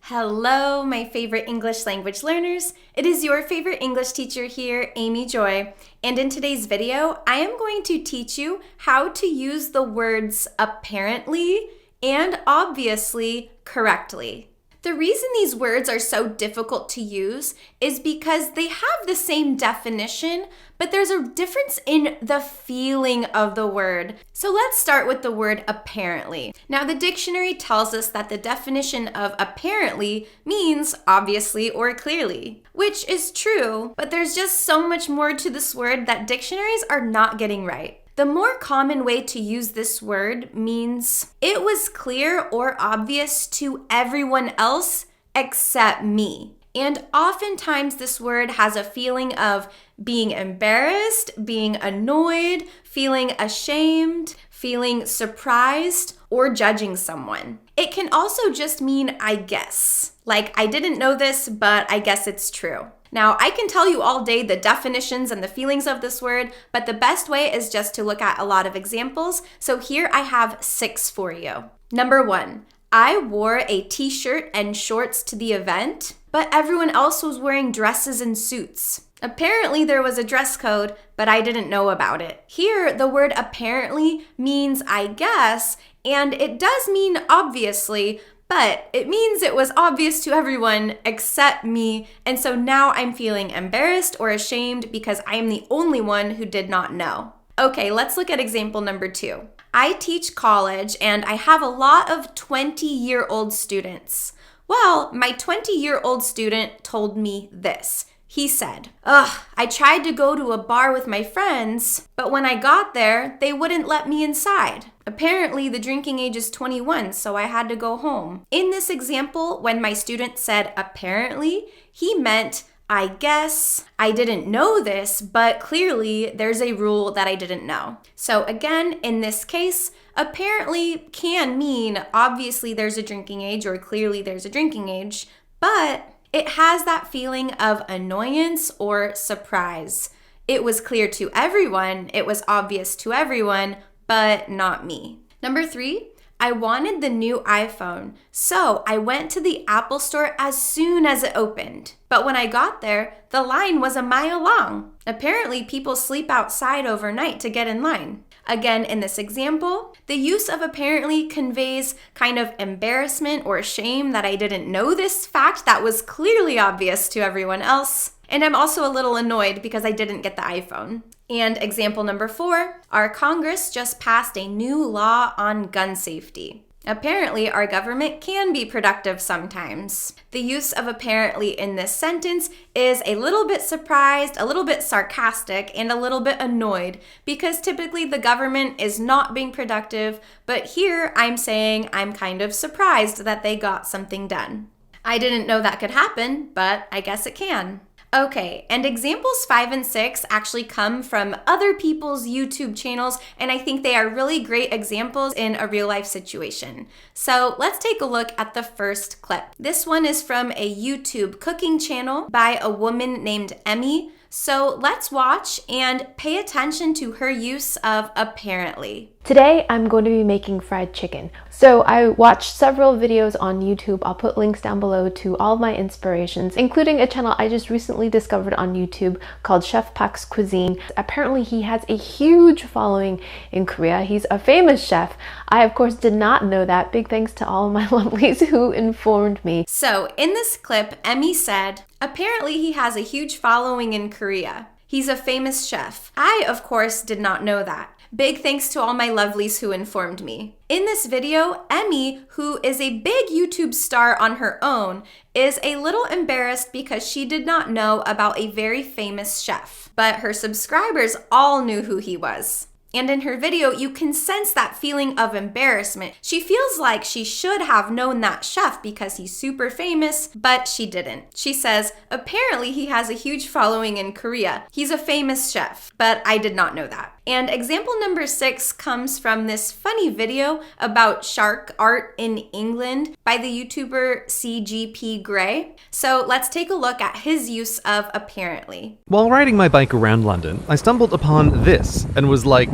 Hello, my favorite English language learners. It is your favorite English teacher here, Amy Joy, and in today's video, I am going to teach you how to use the words apparently and obviously correctly. The reason these words are so difficult to use is because they have the same definition, but there's a difference in the feeling of the word. So let's start with the word apparently. Now, the dictionary tells us that the definition of apparently means obviously or clearly, which is true, but there's just so much more to this word that dictionaries are not getting right. The more common way to use this word means it was clear or obvious to everyone else except me. And oftentimes this word has a feeling of being embarrassed, being annoyed, feeling ashamed, feeling surprised, or judging someone. It can also just mean I guess. Like, I didn't know this, but I guess it's true. Now, I can tell you all day the definitions and the feelings of this word, but the best way is just to look at a lot of examples. So here I have 6 for you. Number 1, I wore a t-shirt and shorts to the event, but everyone else was wearing dresses and suits. Apparently there was a dress code, but I didn't know about it. Here, the word apparently means I guess, and it does mean obviously, but it means it was obvious to everyone except me, and so now I'm feeling embarrassed or ashamed because I am the only one who did not know. Okay, let's look at example number 2. I teach college and I have a lot of 20-year-old students. Well, my 20-year-old student told me this. He said, I tried to go to a bar with my friends, but when I got there, they wouldn't let me inside. Apparently, the drinking age is 21, so I had to go home. In this example, when my student said apparently, he meant I guess I didn't know this, but clearly there's a rule that I didn't know. So again, in this case, apparently can mean obviously there's a drinking age or clearly there's a drinking age, but it has that feeling of annoyance or surprise. It was clear to everyone, it was obvious to everyone, but not me. Number 3, I wanted the new iPhone, so I went to the Apple store as soon as it opened. But when I got there, the line was a mile long. Apparently, people sleep outside overnight to get in line. Again, in this example, the use of apparently conveys kind of embarrassment or shame that I didn't know this fact that was clearly obvious to everyone else. And I'm also a little annoyed because I didn't get the iPhone. And example number 4, our Congress just passed a new law on gun safety. Apparently, our government can be productive sometimes. The use of apparently in this sentence is a little bit surprised, a little bit sarcastic, and a little bit annoyed because typically the government is not being productive, but here I'm saying I'm kind of surprised that they got something done. I didn't know that could happen, but I guess it can. Okay, and examples 5 and 6 actually come from other people's YouTube channels, and I think they are really great examples in a real life situation. So let's take a look at the first clip. This one is from a YouTube cooking channel by a woman named Emmy. So let's watch and pay attention to her use of apparently. Today, I'm going to be making fried chicken. So I watched several videos on YouTube. I'll put links down below to all of my inspirations, including a channel I just recently discovered on YouTube called Chef Park's Cuisine. Apparently, he has a huge following in Korea. He's a famous chef. I, of course, did not know that. Big thanks to all of my lovelies who informed me. So in this clip, Emmy said, apparently he has a huge following in Korea. He's a famous chef. I, of course, did not know that. Big thanks to all my lovelies who informed me. In this video, Emmy, who is a big YouTube star on her own, is a little embarrassed because she did not know about a very famous chef. But her subscribers all knew who he was. And in her video, you can sense that feeling of embarrassment. She feels like she should have known that chef because he's super famous, but she didn't. She says, apparently he has a huge following in Korea. He's a famous chef, but I did not know that. And example number 6 comes from this funny video about shark art in England by the YouTuber CGP Grey. So let's take a look at his use of apparently. While riding my bike around London, I stumbled upon this and was like,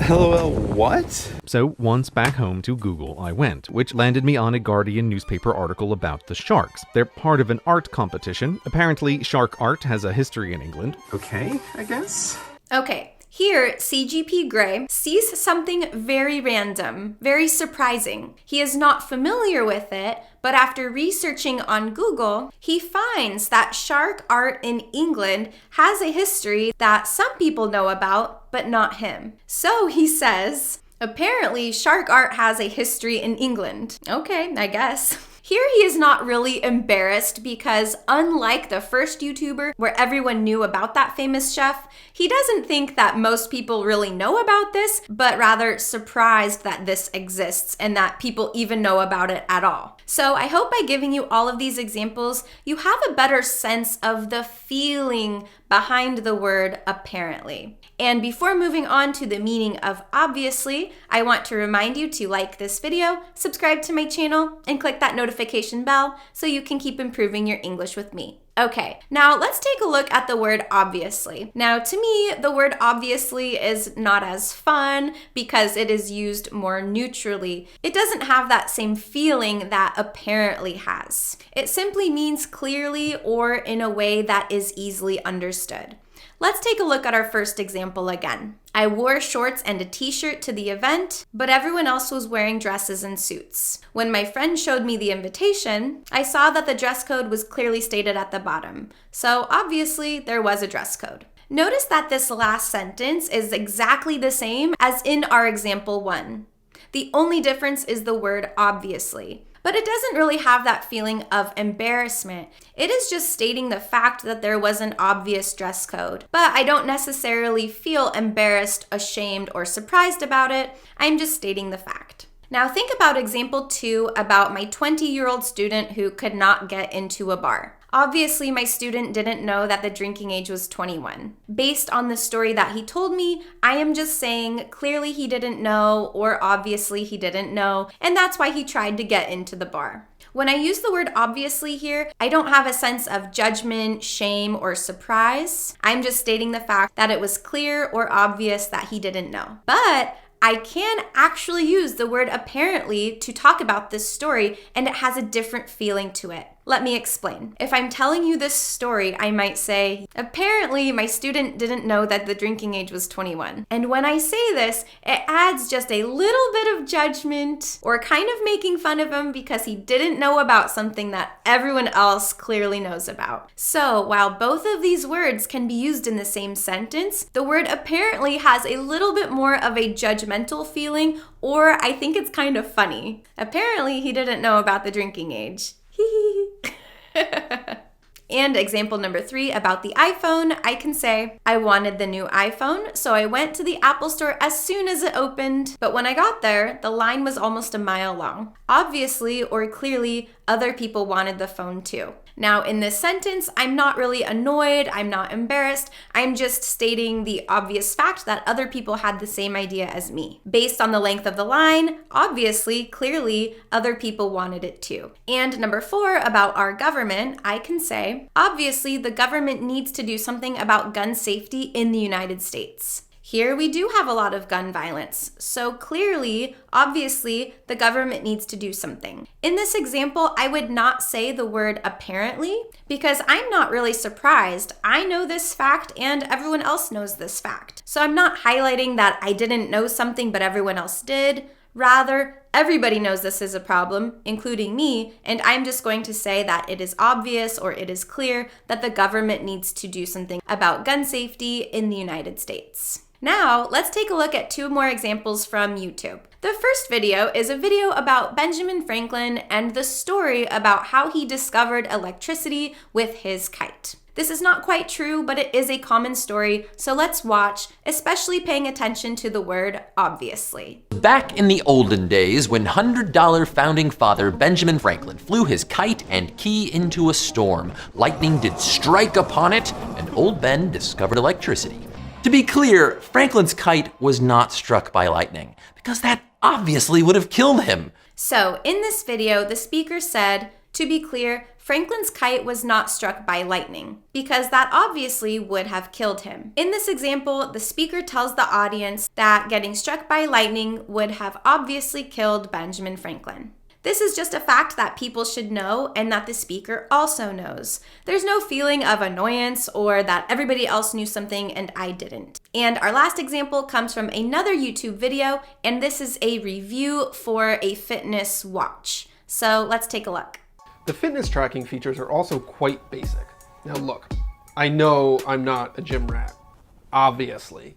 LOL, what? So once back home to Google I went, which landed me on a Guardian newspaper article about the sharks. They're part of an art competition. Apparently, shark art has a history in England. Okay, I guess. Okay, here CGP Grey sees something very random, very surprising. He is not familiar with it, but after researching on Google, he finds that shark art in England has a history that some people know about, but not him. So he says, apparently shark art has a history in England. Okay, I guess. Here he is not really embarrassed because unlike the first YouTuber where everyone knew about that famous chef, he doesn't think that most people really know about this, but rather surprised that this exists and that people even know about it at all. So I hope by giving you all of these examples, you have a better sense of the feeling behind the word apparently. And before moving on to the meaning of obviously, I want to remind you to like this video, subscribe to my channel, and click that notification bell so you can keep improving your English with me. Okay, now let's take a look at the word obviously. Now to me, the word obviously is not as fun because it is used more neutrally. It doesn't have that same feeling that apparently has. It simply means clearly or in a way that is easily understood. Let's take a look at our first example again. I wore shorts and a t-shirt to the event, but everyone else was wearing dresses and suits. When my friend showed me the invitation, I saw that the dress code was clearly stated at the bottom. So obviously there was a dress code. Notice that this last sentence is exactly the same as in our example 1. The only difference is the word obviously. But it doesn't really have that feeling of embarrassment. It is just stating the fact that there was an obvious dress code. But I don't necessarily feel embarrassed, ashamed, or surprised about it. I'm just stating the fact. Now think about example 2 about my 20-year-old student who could not get into a bar. Obviously, my student didn't know that the drinking age was 21. Based on the story that he told me, I am just saying clearly he didn't know or obviously he didn't know, and that's why he tried to get into the bar. When I use the word obviously here, I don't have a sense of judgment, shame, or surprise. I'm just stating the fact that it was clear or obvious that he didn't know. But I can actually use the word apparently to talk about this story, and it has a different feeling to it. Let me explain. If I'm telling you this story, I might say, apparently my student didn't know that the drinking age was 21. And when I say this, it adds just a little bit of judgment or kind of making fun of him because he didn't know about something that everyone else clearly knows about. So while both of these words can be used in the same sentence, the word apparently has a little bit more of a judgmental feeling, or I think it's kind of funny. Apparently he didn't know about the drinking age. And example number 3 about the iPhone, I can say, I wanted the new iPhone, so I went to the Apple store as soon as it opened, but when I got there, the line was almost a mile long. Obviously, or clearly, other people wanted the phone too. Now, in this sentence, I'm not really annoyed, I'm not embarrassed, I'm just stating the obvious fact that other people had the same idea as me. Based on the length of the line, obviously, clearly, other people wanted it too. And number 4, about our government, I can say, obviously, the government needs to do something about gun safety in the United States. Here we do have a lot of gun violence, so clearly, obviously, the government needs to do something. In this example, I would not say the word apparently because I'm not really surprised. I know this fact and everyone else knows this fact. So I'm not highlighting that I didn't know something but everyone else did. Rather, everybody knows this is a problem, including me, and I'm just going to say that it is obvious or it is clear that the government needs to do something about gun safety in the United States. Now, let's take a look at 2 more examples from YouTube. The first video is a video about Benjamin Franklin and the story about how he discovered electricity with his kite. This is not quite true, but it is a common story, so let's watch, especially paying attention to the word obviously. Back in the olden days, when $100 founding father Benjamin Franklin flew his kite and key into a storm, lightning did strike upon it, and old Ben discovered electricity. To be clear, Franklin's kite was not struck by lightning, because that obviously would have killed him. So in this video, the speaker said, To be clear, Franklin's kite was not struck by lightning, because that obviously would have killed him. In this example, the speaker tells the audience that getting struck by lightning would have obviously killed Benjamin Franklin. This is just a fact that people should know and that the speaker also knows. There's no feeling of annoyance or that everybody else knew something and I didn't. And our last example comes from another YouTube video, and this is a review for a fitness watch. So let's take a look. The fitness tracking features are also quite basic. Now look, I know I'm not a gym rat, obviously.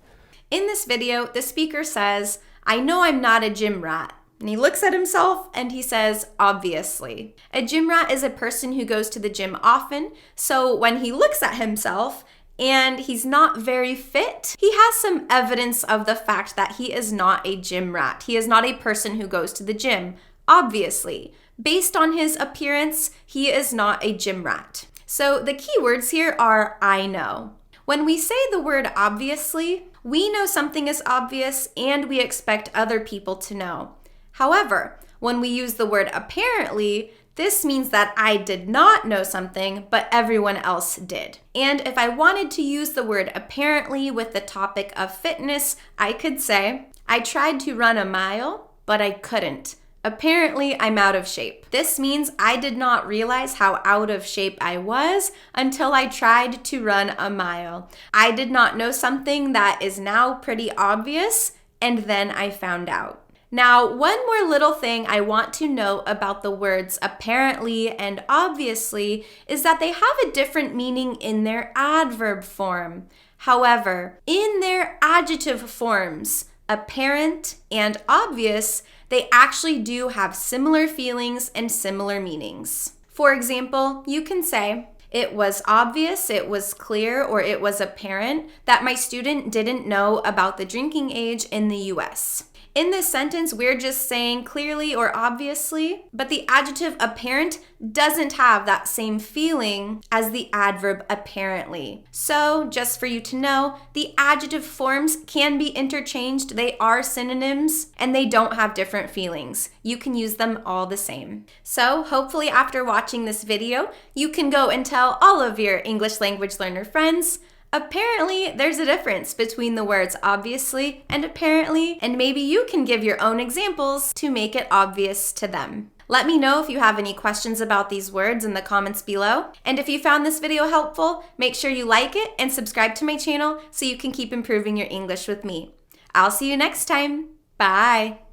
In this video, the speaker says, "I know I'm not a gym rat." And he looks at himself and he says, "Obviously." A gym rat is a person who goes to the gym often, so when he looks at himself and he's not very fit, he has some evidence of the fact that he is not a gym rat. He is not a person who goes to the gym, obviously. Based on his appearance, he is not a gym rat. So the key words here are "I know." When we say the word obviously, we know something is obvious and we expect other people to know. However, when we use the word apparently, this means that I did not know something, but everyone else did. And if I wanted to use the word apparently with the topic of fitness, I could say, "I tried to run a mile, but I couldn't. Apparently, I'm out of shape." This means I did not realize how out of shape I was until I tried to run a mile. I did not know something that is now pretty obvious, and then I found out. Now, one more little thing I want to note about the words apparently and obviously is that they have a different meaning in their adverb form. However, in their adjective forms, apparent and obvious, they actually do have similar feelings and similar meanings. For example, you can say, "It was obvious, it was clear, or it was apparent that my student didn't know about the drinking age in the US." In this sentence, we're just saying clearly or obviously, but the adjective apparent doesn't have that same feeling as the adverb apparently. So, just for you to know, the adjective forms can be interchanged. They are synonyms and they don't have different feelings. You can use them all the same. So, hopefully after watching this video, you can go and tell all of your English language learner friends, apparently, there's a difference between the words obviously and apparently, and maybe you can give your own examples to make it obvious to them. Let me know if you have any questions about these words in the comments below. And if you found this video helpful, make sure you like it and subscribe to my channel so you can keep improving your English with me. I'll see you next time. Bye.